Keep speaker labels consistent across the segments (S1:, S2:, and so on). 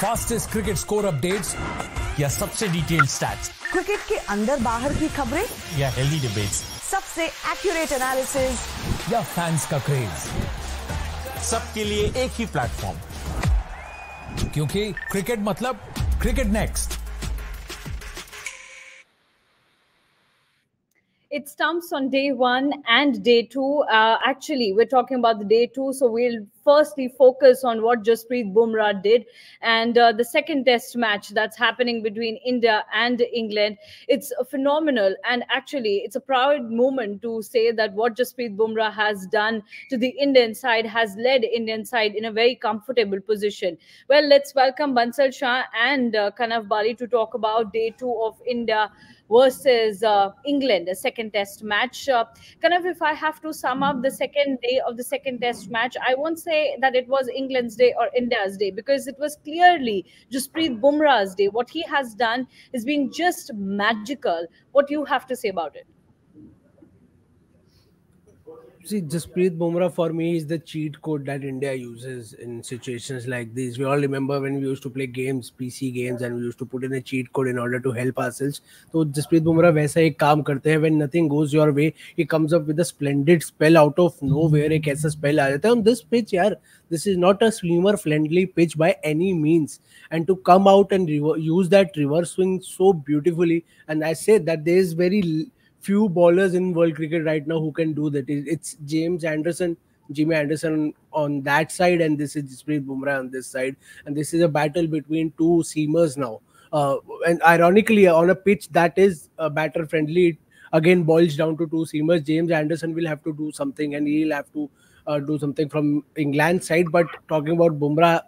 S1: Fastest cricket score updates या सबसे detailed stats,
S2: cricket के अंदर बाहर की खबरें
S1: या हेल्दी डिबेट्स,
S2: सबसे एक्यूरेट एनालिसिस
S1: या फैंस का क्रेज, सबके लिए एक ही प्लेटफॉर्म, क्योंकि क्रिकेट मतलब cricket next.
S3: It stumps on day one and day two. Actually, we're talking about the day two. So we'll firstly focus on what Jasprit Bumrah did and the second test match that's happening between India and England. It's phenomenal. And actually, it's a proud moment to say that what Jasprit Bumrah has done to the Indian side has led Indian side in a very comfortable position. Well, let's welcome Bansal Shah and Kanav Bali to talk about day two of India versus England, a second test match. Kanav, if I have to sum up the second day of the second test match, I won't say that it was England's day or India's day, because it was clearly Jasprit Bumrah's day. What he has done is being just magical. What do you have to say about it?
S4: See, Jasprit Bumrah for me is the cheat code that India uses in situations like this. We all remember when we used to play games, PC games, and we used to put in a cheat code in order to help ourselves. So Jasprit Bumrah वैसा एक काम करते हैं. When nothing goes your way, he comes up with a splendid spell out of nowhere. एक ऐसा spell आ जाता है on this pitch, यार. This is not a swimmer-friendly pitch by any means. And to come out and use that reverse swing so beautifully, and I said that there is very few bowlers in world cricket right now who can do that. It's Jimmy Anderson on that side, and this is Jasprit Bumrah on this side, and this is a battle between two seamers now. And ironically, on a pitch that is batter friendly, it again boils down to two seamers. James Anderson will have to do something, and he'll have to do something from England side. But talking about Bumrah,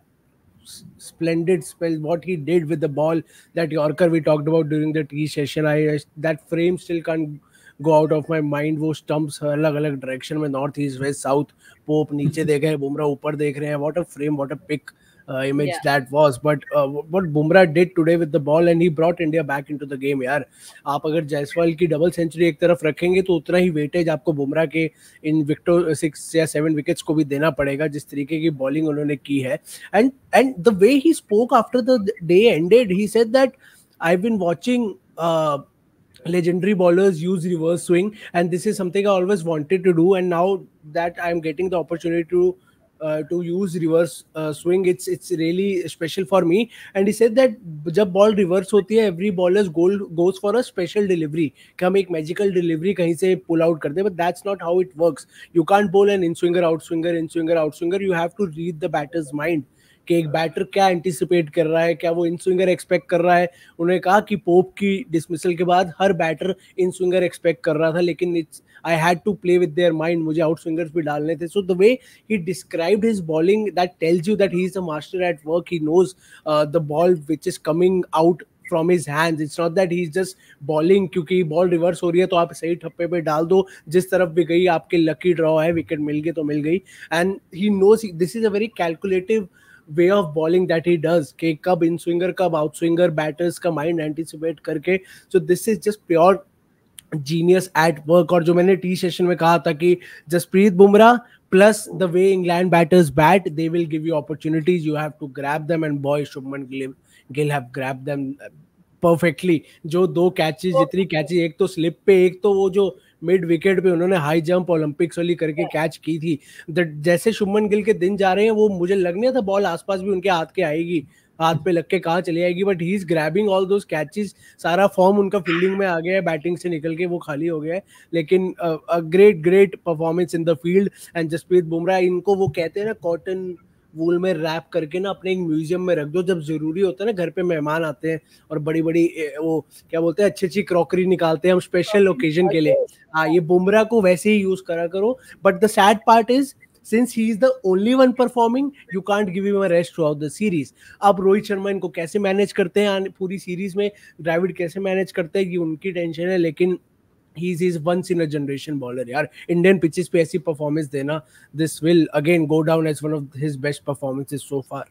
S4: splendid spell, what he did with the ball, that Yorker we talked about during the tea session, that frame still can't go out of my mind. वो stumps अलग अलग direction में, north east west south, Pope नीचे देख रहे हैं, बुमराह ऊपर देख रहे हैं. What a frame, what a pick image that was. But what Bumrah did today with the ball, and he brought India back into the game. यार आप अगर जायसवाल की डबल सेंचुरी एक तरफ रखेंगे तो उतना ही वेटेज आपको बुमराह के इन 6 या 7 विकेट्स को भी देना पड़ेगा, जिस तरीके की बॉलिंग उन्होंने की है. And the way he spoke after the day ended, he said that I've been watching legendary bowlers use reverse swing, and this is something I always wanted to do, and now that I'm getting the opportunity to use reverse swing, it's really special for me. And he said that जब ball reverse होती है, every bowler's goal goes for a special delivery, कि हम एक magical delivery कहीं से pull out करते हैं. But that's not how it works. You can't bowl an in swinger out swinger, in swinger out swinger. You have to read the batter's mind कि एक batter क्या एंटिसिपेट कर रहा है, क्या वो इन स्विंगर एक्सपेक्ट कर रहा है. उन्होंने कहा कि पोप की डिसमिसल के बाद हर बैटर इन स्विंगर एक्सपेक्ट कर रहा था, लेकिन I had to play with their mind, मुझे आउट स्विंगर्स भी डालने थे. So the way he described his bowling, that tells you that he is a master at work. He knows the ball which is coming out from his hands. It's not that he's just bowling क्योंकि ball reverse हो रही है तो आप सही ठप्पे पे डाल दो, जिस तरफ भी गई आपके लकी ड्रॉ है, विकेट मिल गई तो मिल गई. And he knows this is a very calculative way of bowling that he does, कि कब इन स्विंगर कब आउट स्विंगर, बैटर्स का माइंड एंटिसिपेट करके. So this is just pure genius at work. और जो मैंने टी सेशन में कहा था कि Jasprit Bumrah plus the way England batters bat, they will give you opportunities. You have to grab them, and boy, Shubman Gill have grabbed them perfectly. जो दो catches, जितनी कैचेस, एक तो स्लिप पे, एक तो वो जो मिड विकेट पे उन्होंने हाई जंप ओलंपिक्स वाली करके कैच की थी. जैसे शुभमन गिल के दिन जा रहे हैं, वो मुझे लग नहीं था बॉल आसपास भी उनके हाथ के आएगी, हाथ पे लग के कहाँ चली आएगी. But he is grabbing all those catches. सारा फॉर्म उनका फील्डिंग में आ गया है, बैटिंग से निकल के वो खाली हो गया है. लेकिन great performance in the field. And Jasprit Bumrah, इनको वो कहते हैं ना, कॉटन वूल में रैप करके ना अपने एक म्यूजियम में रख दो. जब जरूरी होता है ना, घर पे मेहमान आते हैं और बड़ी बड़ी वो क्या बोलते हैं, अच्छी अच्छी क्रॉकरी निकालते हैं हम स्पेशल ओकेजन के लिए. हाँ, ये बुमराह को वैसे ही यूज करा करो. But the sad part is, since he is the only one performing, you can't give him a rest throughout the series. अब रोहित शर्मा इनको कैसे मैनेज करते हैं पूरी सीरीज में, द्रविड़ कैसे मैनेज करते हैं, ये उनकी टेंशन है. लेकिन he is once in a generation bowler यार. इंडियन पिचेस पे ऐसी परफॉर्मेंस देना, this will again go down as one of his best performances so far.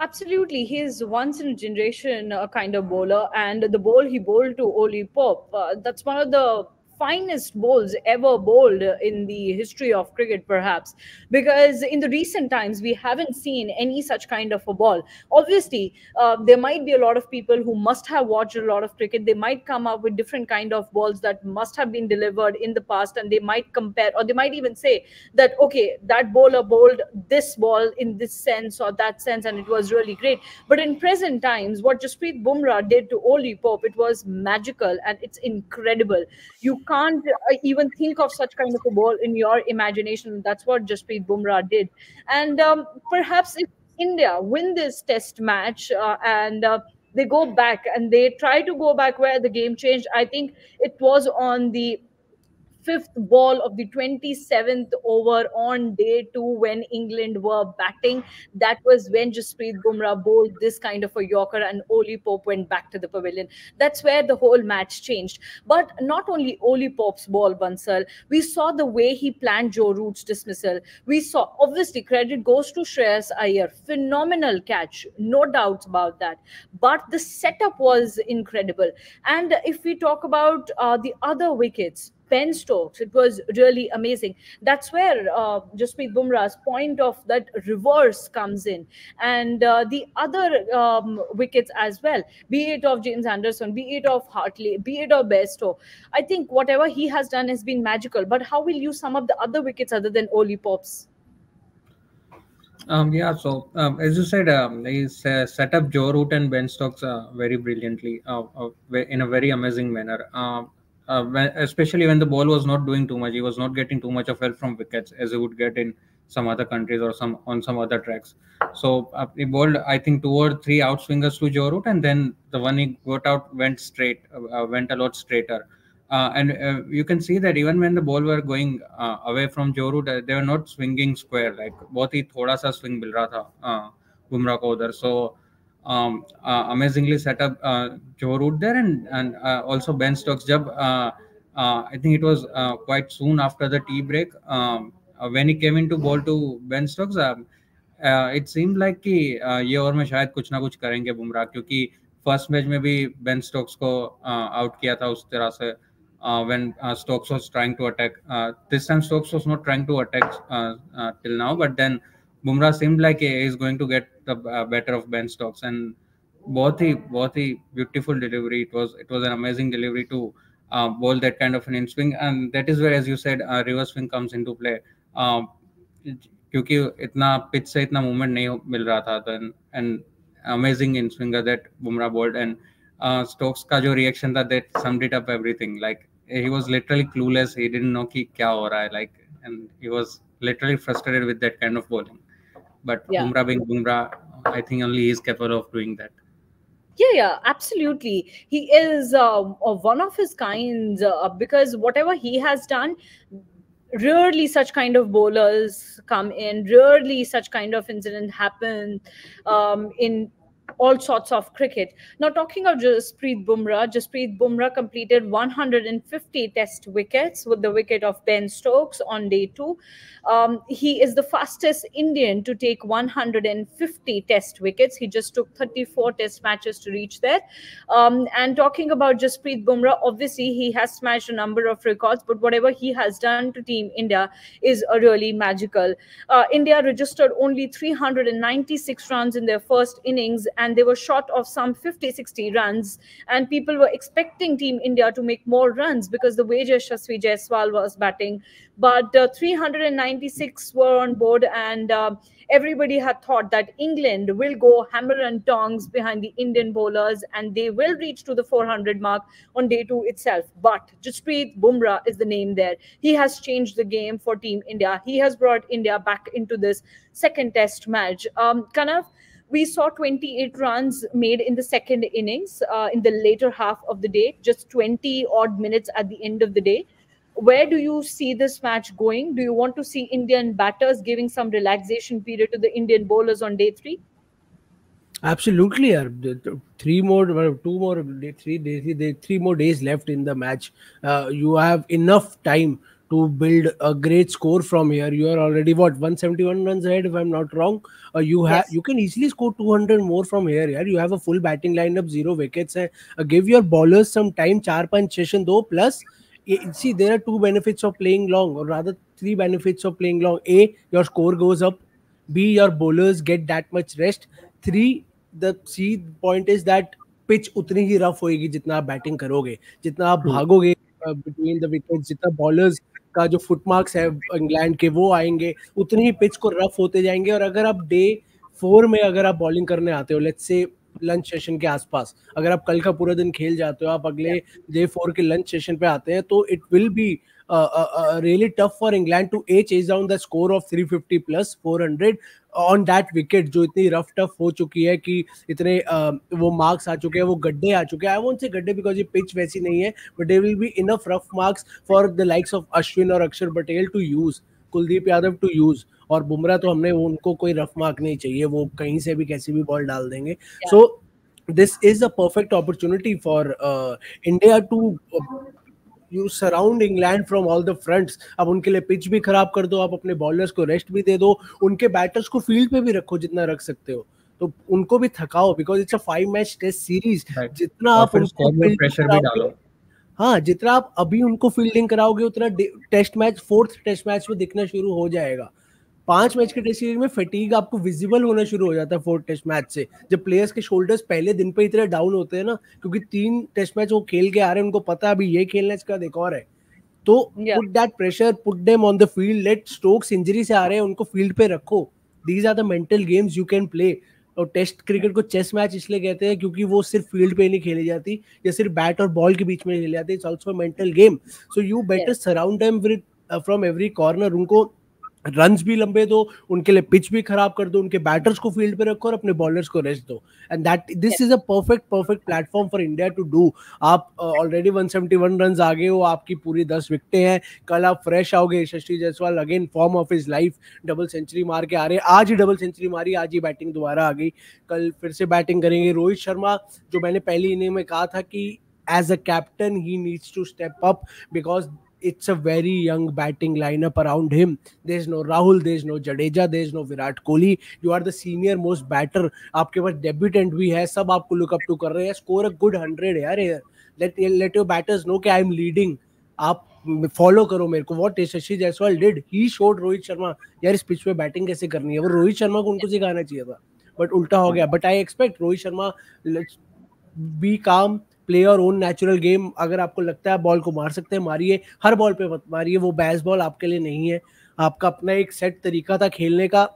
S3: Absolutely, he is once in a generation kind of bowler, and the ball he bowled to Oli Pop, that's one of the finest bowls ever bowled in the history of cricket, perhaps, because in the recent times we haven't seen any such kind of a ball. Obviously, there might be a lot of people who must have watched a lot of cricket. They might come up with different kind of balls that must have been delivered in the past, and they might compare, or they might even say that, okay, that bowler bowled this ball in this sense or that sense, and it was really great. But in present times, what Jasprit Bumrah did to Oli Pope, it was magical and it's incredible. You can't even think of such kind of a ball in your imagination. That's what Jasprit Bumrah did. And perhaps if India win this test match and they go back and they try to go back where the game changed, I think it was on the fifth ball of the 27th over on day 2 when England were batting. That was when Jasprit Bumrah bowled this kind of a Yorker and Oli Pope went back to the pavilion. That's where the whole match changed. But not only Oli Pope's ball, Bansal, we saw the way he planned Joe Root's dismissal. We saw, obviously, credit goes to Shreyas Iyer. Phenomenal catch, no doubts about that. But the setup was incredible. And if we talk about the other wickets, Ben Stokes, it was really amazing. That's where Jasprit Bumrah's point of that reverse comes in. And the other wickets as well, be it of James Anderson, be it of Hartley, be it of Bairstow. I think whatever he has done has been magical. But how will you sum up the other wickets other than Oli Pope's?
S5: Yeah, so as you said, he set up Joe Root and Ben Stokes very brilliantly in a very amazing manner. Especially when the ball was not doing too much, he was not getting too much of help from wickets as he would get in some other countries or on some other tracks. So he bowled, I think, 2 or 3 outswingers to Joe Root, and then the one he got out went straight, went a lot straighter. And you can see that even when the ball were going away from Joe Root, they were not swinging square. Like बहुत ही थोड़ा सा swing मिल रहा था बुमराह को उधर. So amazingly set up Joe Root there, and also Ben Stokes. I think it was quite soon after the tea break when he came into ball to Ben Stokes. It seemed like कि ये over में शायद कुछ ना कुछ करेंगे बुमराह, क्योंकि first match में भी बेन स्टोक्स को आउट किया था उस तरह से when Stokes was trying to attack. This time Stokes was not trying to attack till now, but then Bumrah seemed like he is going to get the better of Ben Stokes, and बहुत ही beautiful delivery. It was an amazing delivery to bowl that kind of an in swing, and that is where, as you said, reverse swing comes into play. क्योंकि इतना pitch से इतना movement नहीं मिल रहा था, तो and amazing in swinger that Bumrah bowled, and Stokes का जो reaction था, that summed it up everything. Like he was literally clueless. He didn't know कि क्या हो रहा है, like, and he was literally frustrated with that kind of bowling. But yeah. Bumrah being Bumrah, I think only he is capable of doing that.
S3: Yeah, absolutely. He is one of his kinds because whatever he has done, rarely such kind of bowlers come in, rarely such kind of incident happen in all sorts of cricket. Now, talking of Jasprit Bumrah completed 150 test wickets with the wicket of Ben Stokes on day 2. He is the fastest Indian to take 150 test wickets. He just took 34 test matches to reach there. And talking about Jasprit Bumrah, obviously he has smashed a number of records, but whatever he has done to Team India is really magical. India registered only 396 runs in their first innings, and they were short of some 50-60 runs, and people were expecting Team India to make more runs because the way Yashasvi Jaiswal was batting, but 396 were on board, and everybody had thought that England will go hammer and tongs behind the Indian bowlers and they will reach to the 400 mark on day 2 itself. But Jasprit Bumrah is the name there. He has changed the game for Team India. He has brought India back into this second test match. Kanav, we saw 28 runs made in the second innings in the later half of the day, just 20 odd minutes at the end of the day. Where do you see this match going? Do you want to see Indian batters giving some relaxation period to the Indian bowlers on day 3?
S4: Absolutely. 3 more days left in the match. You have enough time to build a great score from here. You are already 171 runs ahead, if I'm not wrong. You can easily score 200 more from here. Yeah? You have a full batting lineup, 0 wickets. Give your bowlers some time, 4-5 session though, plus See, there are two benefits of playing long, or rather three benefits of playing long. A, your score goes up. B, your bowlers get that much rest. Three, the point is that pitch उतनी ही rough होएगी जितना आप batting करोगे, जितना आप भागोगे between the wickets, जितना bowlers का जो फुटमार्क्स है इंग्लैंड के वो आएंगे, उतनी ही पिच को रफ होते जाएंगे. और अगर आप डे 4 में अगर आप बॉलिंग करने आते हो, लेट्स से लंच सेशन के आसपास, अगर आप कल का पूरा दिन खेल जाते हो, आप अगले डे 4 के लंच सेशन पे आते हैं, तो it will be really tough for England to chase down the score of 350 plus 400 on that wicket जो इतनी रफ टफ हो चुकी है कि इतने वो मार्क्स आ चुके हैं, वो गड्ढे आ चुके हैं. आई वोंट से गड्ढे बिकॉज ये पिच वैसी नहीं है, but there will be enough rough marks for the likes of Ashwin और Axar Patel to use, Kuldeep Yadav to use. और बुमराह तो हमने उनको कोई रफ मार्क नहीं चाहिए, वो कहीं से भी कैसी भी बॉल डाल देंगे. So this is a perfect opportunity for India to you surround England from all the fronts. अब उनके लिए पिच भी खराब कर दो, आप अपने बॉलर्स को रेस्ट भी दे दो, उनके बैटर्स को फील्ड पे भी रखो जितना रख सकते हो, तो उनको भी थकाओ, because it's a 5 match test series. जितना आप उनको प्रेशर भी डालो, हाँ, जितना आप अभी उनको फील्डिंग कराओगे उतना test match, 4th test match में दिखना शुरू हो जाएगा. 5 मैच के टेस्ट सीरीज में फटीग आपको विजिबल होना शुरू हो जाता है 4th टेस्ट मैच से, जब प्लेयर्स के शोल्डर्स पहले दिन पे इतने डाउन होते हैं ना, क्योंकि 3 टेस्ट मैच वो खेल के आ रहे हैं, उनको पता है अभी ये खेलना, इसका एक और है. तो put that pressure, put them on the field. Let Stokes injury से आ रहे हैं, उनको फील्ड पे रखो. These are the mental games you can play. और टेस्ट क्रिकेट को चेस मैच इसलिए कहते हैं क्योंकि वो सिर्फ फील्ड पे नहीं खेली जाती, या सिर्फ बैट और बॉल के बीच में खेली जाती. It's also mental game. So you better surround them with from every corner. उनको रन्स भी लंबे दो, उनके लिए पिच भी खराब कर दो, उनके बैटर्स को फील्ड पे रखो और अपने बॉलर्स को रेस्ट दो. And that this is a perfect platform for India to do. आप ऑलरेडी 171 रन आ गए हो, आपकी पूरी 10 विकेटें हैं. कल आप फ्रेश आओगे. Yashasvi Jaiswal again form of his life, double century मार के आ रहे हैं. आज ही डबल सेंचुरी मारी, आज ही बैटिंग दोबारा आ गई. कल फिर से बैटिंग करेंगे. रोहित शर्मा, जो मैंने पहली इनिंग में कहा था कि as a captain he needs to step up, because it's a very young batting lineup around him. There's no Rahul, there's no Jadeja, there's no Virat Kohli. You are the senior most batter. आपके पास debutant भी है, सब आपको look up to कर रहे हैं. Score a good 100 यार. Let your batters know कि I am leading. आप फॉलो करो मेरे को. What Yashasvi Jaiswal did, he showed Rohit Sharma यार इस पिच पे बैटिंग कैसे करनी है. वो रोहित शर्मा को उनको सिखाना चाहिए था, बट उल्टा हो गया. But I expect Rohit Sharma be calm, play your own natural game. अगर आपको लगता है बॉल को मार सकते हैं, मारिए. हर बॉल पे मत मारिए, वो बेस बॉल आपके लिए नहीं है. आपका अपना एक सेट तरीका था खेलने का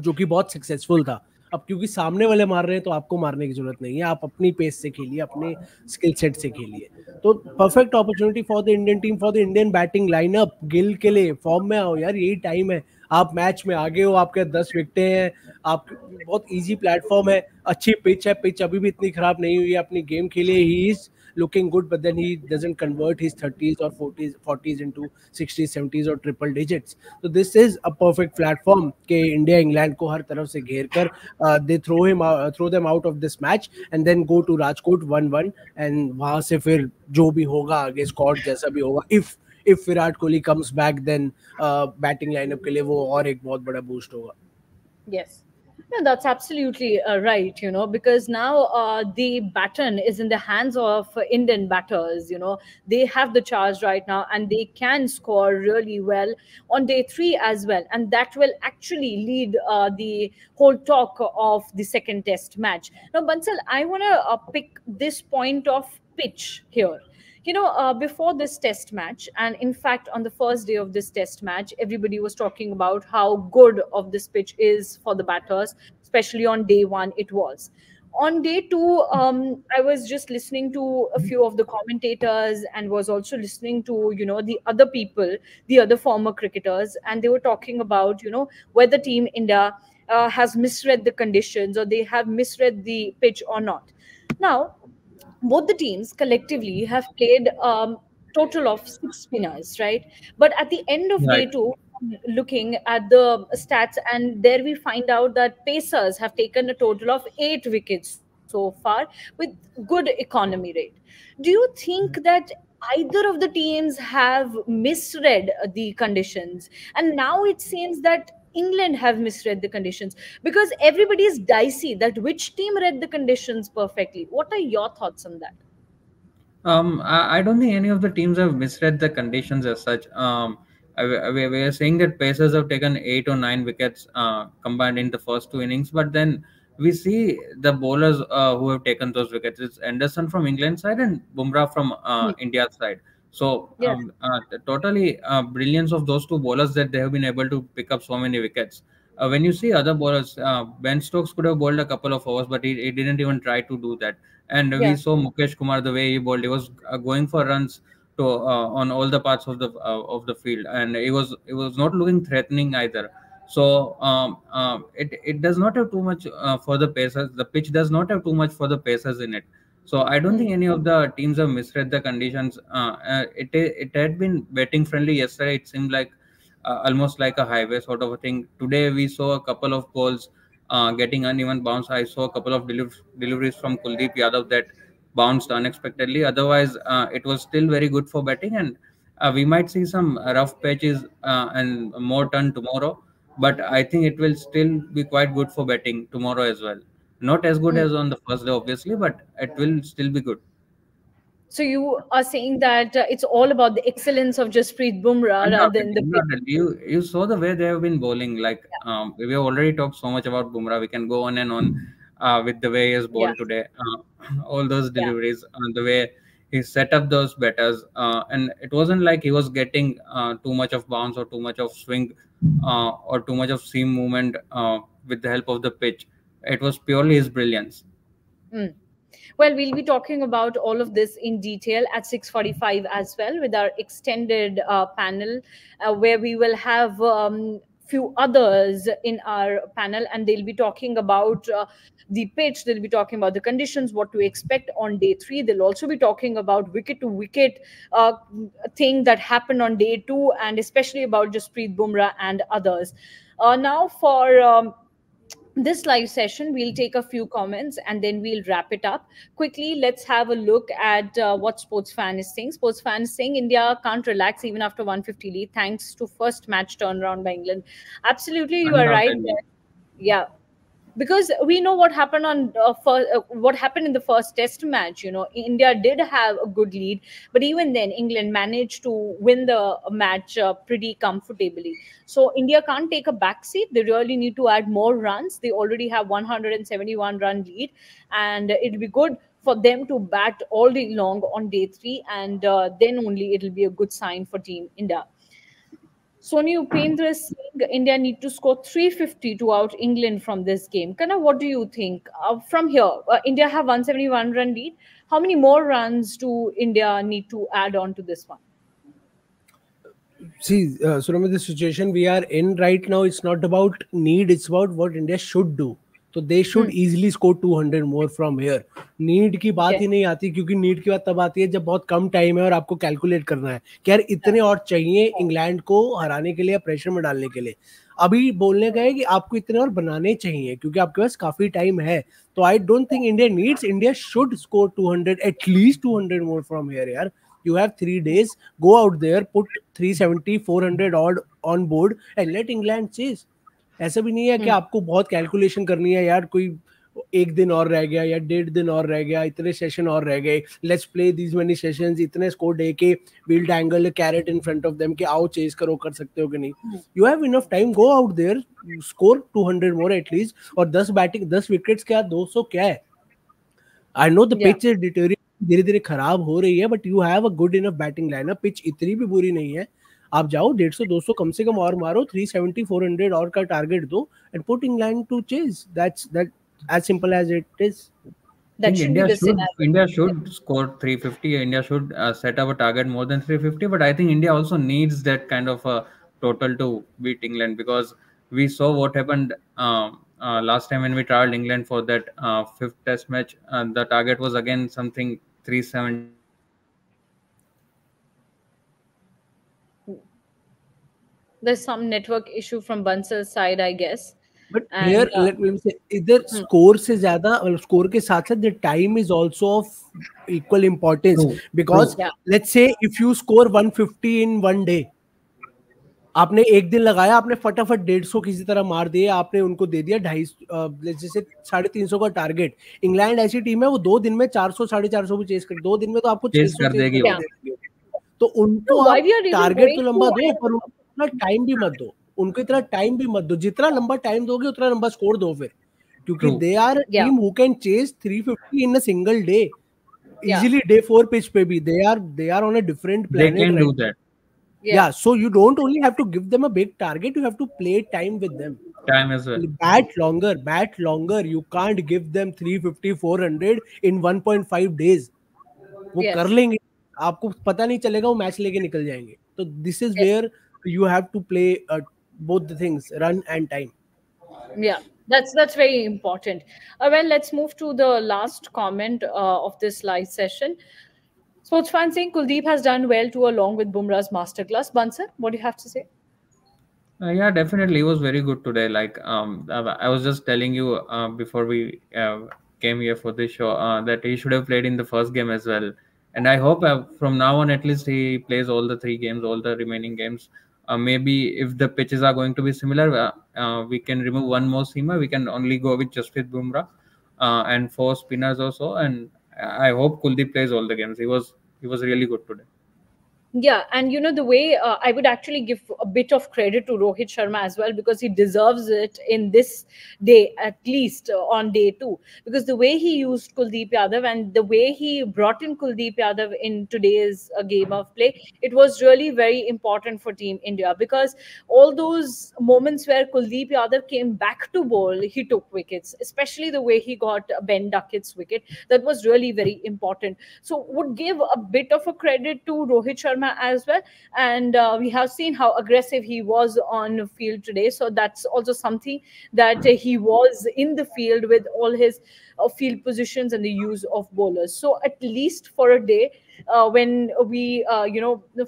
S4: जो कि बहुत सक्सेसफुल था. अब क्योंकि सामने वाले मार रहे हैं तो आपको मारने की जरूरत नहीं है. आप अपनी पेस से खेलिए, अपने स्किल सेट से खेलिए. तो perfect opportunity for the Indian team, for the Indian batting lineup. Gill के लिए फॉर्म में आओ यार, यही टाइम है. आप मैच में आगे हो, आपके 10 विकेटें हैं, आप बहुत इजी प्लेटफॉर्म है, अच्छी पिच है. पिच अभी भी इतनी खराब नहीं हुई है. अपनी गेम खेलिए. He is looking good, but then he doesn't convert his 30s or 40s into 60s 70s or triple digits. So this is a perfect platform के इंडिया इंग्लैंड को हर तरफ से घेर कर they throw them out of this match and then go to Rajkot 1-1 and वहां से फिर जो भी होगा आगे स्क्वाड जैसा भी होगा, if Virat Kohli comes back then batting lineup के लिए वो और एक बहुत बड़ा बूस्ट होगा.
S3: Yes. No, that's absolutely right, because now the baton is in the hands of Indian batters. They have the charge right now and they can score really well on day 3 as well. And that will actually lead the whole talk of the second test match. Now, Bansal, I want to pick this point of pitch here. Before this test match, and in fact, on the first day of this test match, everybody was talking about how good of this pitch is for the batters, especially on day 1 it was. On day 2, I was just listening to a few of the commentators and was also listening to, the other people, the other former cricketers, and they were talking about, whether Team India has misread the conditions or they have misread the pitch or not. Now, both the teams collectively have played total of 6 spinners, right? But at the end of day 2, looking at the stats, and there we find out that pacers have taken a total of 8 wickets so far with good economy rate. Do you think that either of the teams have misread the conditions, and now it seems that England have misread the conditions? Because everybody is dicey that which team read the conditions perfectly. What are your thoughts on that?
S5: I don't think any of the teams have misread the conditions as such. We are saying that Pacers have taken 8 or 9 wickets combined in the first 2 innings, but then we see the bowlers who have taken those wickets. It's Anderson from England side and Bumrah from
S3: Hmm.
S5: India's side. So
S3: Yeah.
S5: totally brilliance of those two bowlers that they have been able to pick up so many wickets. When you see other bowlers, Ben Stokes could have bowled a couple of overs, but he didn't even try to do that. And we
S3: Yeah.
S5: saw Mukesh Kumar the way he bowled. He was going for runs to on all the parts of the field, and it was not looking threatening either. So it does not have too much for the Pacers. The pitch does not have too much for the Pacers in it. So I don't
S3: Hmm.
S5: think any of the teams have misread the conditions. It had been betting friendly yesterday. It seemed like almost like a highway sort of a thing. Today we saw a couple of balls getting uneven bounce. I saw a couple of deliveries from Kuldeep Yadav that bounced unexpectedly. Otherwise, it was still very good for betting, and we might see some rough patches and more turn tomorrow. But I think it will still be quite good for betting tomorrow as well. Not as good
S3: Hmm.
S5: as on the first day, obviously, but it will still be good.
S3: So you are saying that it's all about the excellence of Jasprit Bumrah rather than
S5: Undoubtedly,
S3: the pitch.
S5: undoubtedly. You saw the way they have been bowling. Like we have already talked so much about Bumrah. We can go on and on with the way he has
S3: Yeah.
S5: bowled today. All those
S3: Yeah.
S5: deliveries, the way he set up those batters, and it wasn't like he was getting too much of bounce or too much of swing or too much of seam movement with the help of the pitch. It was purely his brilliance.
S3: Hmm. Well, we'll be talking about all of this in detail at 6:45 as well with our extended panel, where we will have few others in our panel, and they'll be talking about the pitch. They'll be talking about the conditions, what to expect on day three. They'll also be talking about wicket to wicket thing that happened on day two, and especially about Jasprit Bumrah and others. Now for this live session, we'll take a few comments and then we'll wrap it up quickly. Let's have a look at what sports fan is saying. Sports fan is saying India can't relax even after 150 lead thanks to first match turnaround by England. Absolutely, you are right
S5: Undoubtedly.
S3: there. Yeah, because we know what happened on what happened in the first test match. India did have a good lead, but even then England managed to win the match pretty comfortably. So India can't take a backseat. They really need to add more runs. They already have 171 run lead, and it'll be good for them to bat all day long on day three, and then only it'll be a good sign for team India. Sony Upendra is saying India need to score 350 to out England from this game. Kana, what do you think? From here, India have 171 run lead. How many more runs do India need to add on to this one?
S4: See, Surama, the situation we are in right now, it's not about need, it's about what India should do. So they should easily score 200 more from here. Need की बात
S3: Okay.
S4: ही नहीं आती, क्योंकि need की बात तब आती है जब बहुत कम टाइम है और आपको कैलकुलेट करना है कि यार इतने और चाहिए इंग्लैंड को हराने के लिए, प्रेशर में डालने के लिए. अभी बोलने गए कि आपको इतने और बनाने चाहिए क्योंकि आपके पास काफी टाइम है. तो I don't think India needs, India should score 200, at least 200 more from here यार. You have 3 days, go out there, put 370 400 odd on board and let England chase. ऐसा भी नहीं है कि आपको बहुत कैलकुलेशन करनी है यार, कोई एक दिन और रह गया या 1.5 दिन और रह गया, इतने सेशन और रह गए, let's play these many sessions, इतने स्कोर दे के we'll dangle carrot in front of them कि आओ चेस करो, कर सकते हो कि नहीं. You have enough time, go out there, score 200 more at least. और 10 विकेट्स क्या, 200 क्या है. I know the pitch is deteriorating, धीरे धीरे खराब हो रही है, but you have a good enough batting lineup. Pitch इतनी भी बुरी नहीं है. आप जाओ 150-200 कम से कम और मारो, 370-400 और का टारगेट दो and put England to chase. That's as simple as it is.
S5: I think India should score 350. India should set up a target more than 350. But I think India also needs that kind of a total to beat England, because we saw what happened last time when we traveled England for that fifth test match. The target was again something 370.
S3: There's some network issue from Bansal's side, I guess.
S4: But here, let me say, इधर score से ज़्यादा, score के साथ साथ the time is also of equal importance. Because let's say if you score 150 in one day, आपने एक दिन लगाया, आपने फटाफट 150 किसी तरह मार दिए, आपने उनको दे दिया 250 जैसे 350 का टारगेट। इंग्लैंड ऐसी टीम है वो 2 दिन में 400 450 भी चेस कर, 2 दिन में तो आपको 600
S5: कर देगी
S4: चेस कर, तो उनको
S3: why
S4: आप
S3: we are even
S4: target
S3: going
S4: तो लंबा
S3: to-
S4: दो, पर उनको इतना टाइम भी मत दो, उनको इतना टाइम भी मत दो, जितना लंबा टाइम दोगे उतना लंबा स्कोर दो फिर, क्योंकि
S5: True.
S4: They are
S3: Yeah.
S4: Team who can chase 350 in a single day
S3: Yeah.
S4: easily, day 4 pitch पे भी they are on a different
S5: They
S4: planet
S5: can
S4: right
S5: do
S4: now.
S5: that.
S4: Yeah, so you don't only have to give them a big target, you have to play time with them.
S5: Time as well.
S4: Bat longer. You can't give them 350 400 in 1.5 days. वो
S3: Yes.
S4: कर लेंगे, आपको पता नहीं चलेगा, वो match लेके निकल जाएंगे. तो this is
S3: Yes.
S4: where you have to play both the things, run and time.
S3: Yeah, that's very important. Well, let's move to the last comment of this live session. Sports fan saying Kuldeep has done well too, along with Bumrah's masterclass. Bansar, what do you have to say?
S5: Yeah, definitely, he was very good today. Like I was just telling you before we came here for this show that he should have played in the first game as well. And I hope from now on at least he plays all the 3 games, all the remaining games. Maybe if the pitches are going to be similar, we can remove one more seamer. We can only go with Jasprit Bumrah and 4 spinners also. And I hope Kuldeep plays all the games. He was really good today.
S3: Yeah, and you know, the way I would actually give a bit of credit to Rohit Sharma as well, because he deserves it in this day, at least on day 2, because the way he used Kuldeep Yadav and the way he brought in Kuldeep Yadav in today's game of play, it was really very important for Team India, because all those moments where Kuldeep Yadav came back to bowl, he took wickets, especially the way he got Ben Duckett's wicket. That was really very important. So would give a bit of a credit to Rohit Sharma as well, and we have seen how aggressive he was on field today, so that's also something that he was in the field with all his field positions and the use of bowlers. So at least for a day when we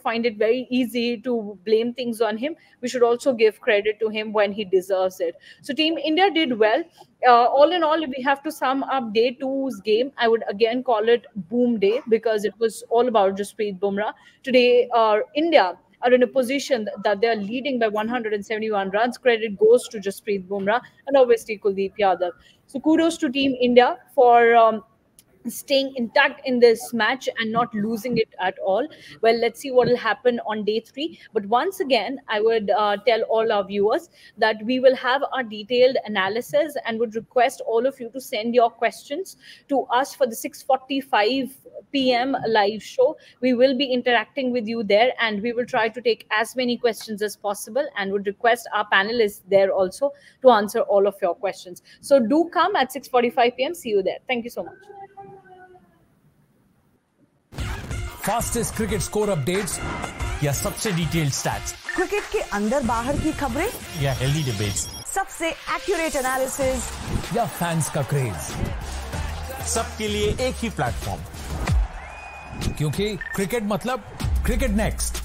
S3: find it very easy to blame things on him, we should also give credit to him when he deserves it. So Team India did well. All in all, if we have to sum up day 2's game, I would again call it boom day, because it was all about Jasprit Bumrah. Today, India are in a position that they are leading by 171 runs. Credit goes to Jasprit Bumrah and obviously Kuldeep Yadav. So kudos to Team India for staying intact in this match and not losing it at all. Well, let's see what will happen on day 3. But once again, I would tell all our viewers that we will have our detailed analysis and would request all of you to send your questions to us for the 6:45 p.m. live show. We will be interacting with you there, and we will try to take as many questions as possible, and would request our panelists there also to answer all of your questions. So do come at 6:45 p.m. See you there. Thank you so much.
S1: Fastest cricket score updates या सबसे detailed stats,
S2: cricket के अंदर बाहर की खबरें
S1: या healthy debates,
S2: सबसे accurate analysis
S1: या फैंस का क्रेज, सबके लिए एक ही प्लेटफॉर्म, क्योंकि क्रिकेट मतलब क्रिकेट नेक्स्ट।